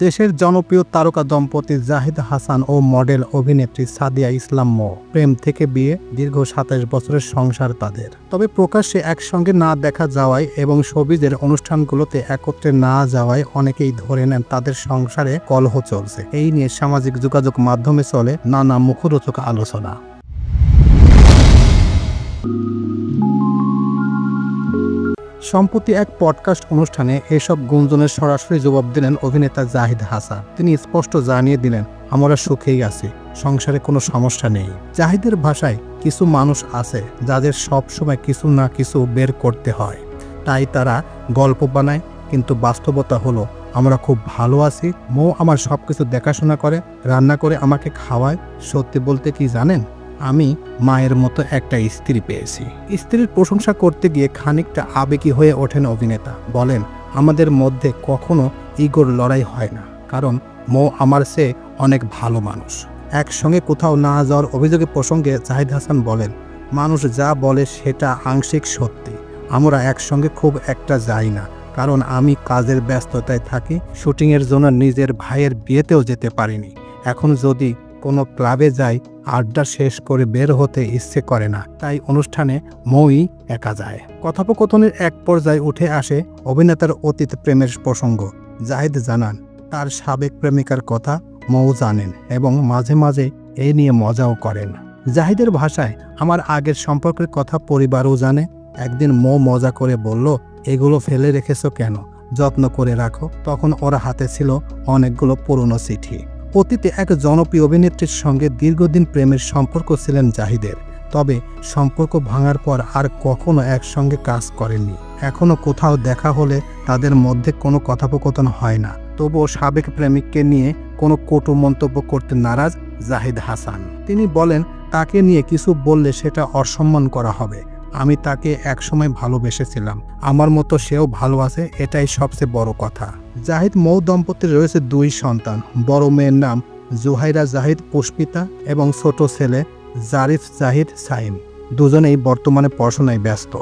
দেশের জনপ্রিয় তারকা দম্পতি জাহিদ হাসান ও মডেল অভিনেত্রী সাদিয়া ইসলাম মৌ প্রেম থেকে বিয়ে, দীর্ঘ ২৭ বছরের সংসার তাদের। তবে প্রকাশ্যে একসঙ্গে না দেখা যাওয়ায় এবং শোবিজের অনুষ্ঠানগুলোতে একত্রে না যাওয়ায় অনেকেই ধরে নেন তাদের সংসারে কলহ চলছে। এই নিয়ে সামাজিক যোগাযোগ মাধ্যমে চলে নানা মুখরোচক আলোচনা। সম্প্রতি এক পডকাস্ট অনুষ্ঠানে এসব গুঞ্জনের সরাসরি জবাব দিলেন অভিনেতা জাহিদ হাসান। তিনি স্পষ্ট জানিয়ে দিলেন, আমরা সুখেই আছি, সংসারে কোনো সমস্যা নেই। জাহিদের ভাষায়, কিছু মানুষ আছে যাদের সব সময় কিছু না কিছু বের করতে হয়, তাই তারা গল্প বানায়, কিন্তু বাস্তবতা হলো আমরা খুব ভালো আছি। মৌ আমার সবকিছু দেখাশোনা করে, রান্না করে আমাকে খাওয়ায়। সত্যি বলতে কি জানেন, আমি মায়ের মতো একটা স্ত্রী পেয়েছি। স্ত্রীর প্রশংসা করতে গিয়ে খানিকটা আবেগী হয়ে ওঠেন অভিনেতা। বলেন, আমাদের মধ্যে কখনো ইগোর লড়াই হয় না, কারণ মৌ আমার চেয়ে অনেক ভালো মানুষ। একসঙ্গে কোথাও না যাওয়ার অভিযোগের প্রসঙ্গে জাহিদ হাসান বলেন, মানুষ যা বলে সেটা আংশিক সত্যি। আমরা একসঙ্গে খুব একটা যাই না, কারণ আমি কাজের ব্যস্ততায় থাকি। শুটিংয়ের জন্য নিজের ভাইয়ের বিয়েতেও যেতে পারিনি। এখন যদি কোনো ক্লাবে যাই, আড্ডা শেষ করে বের হতে ইচ্ছে করে না, তাই অনুষ্ঠানে মৌই একা যায়। কথোপকথনের এক পর্যায়ে উঠে আসে অভিনেতার অতীত প্রেমের প্রসঙ্গ। জাহিদ জানান, তার সাবেক প্রেমিকার কথা মৌ জানেন এবং মাঝে মাঝে এই নিয়ে মজাও করেন। জাহিদের ভাষায়, আমার আগের সম্পর্কের কথা পরিবারও জানে। একদিন মৌ মজা করে বলল, এগুলো ফেলে রেখেছো কেন, যত্ন করে রাখো। তখন ওর হাতে ছিল অনেকগুলো পুরনো চিঠি। অতীতে এক জনপ্রিয় অভিনেত্রীর সঙ্গে দীর্ঘদিন প্রেমের সম্পর্ক ছিলেন জাহিদের। তবে সম্পর্ক ভাঙার পর আর কখনো একসঙ্গে কাজ করেননি। এখনো কোথাও দেখা হলে তাদের মধ্যে কোনো কথোপকথন হয় না। তবুও সাবেক প্রেমিককে নিয়ে কোনো কটু মন্তব্য করতে নারাজ জাহিদ হাসান। তিনি বলেন, তাকে নিয়ে কিছু বললে সেটা অসম্মান করা হবে। আমি তাকে একসময় ভালোবেসেছিলাম, আমার মতো সেও ভালো আছে, এটাই সবচেয়ে বড় কথা। জাহিদ মৌ দম্পতির রয়েছে 2 সন্তান। বড় মেয়ের নাম জুহাইরা জাহিদ পুষ্পিতা এবং ছোট ছেলে জারিফ জাহিদ সাইম। দুজনেই বর্তমানে পড়াশোনায় ব্যস্ত।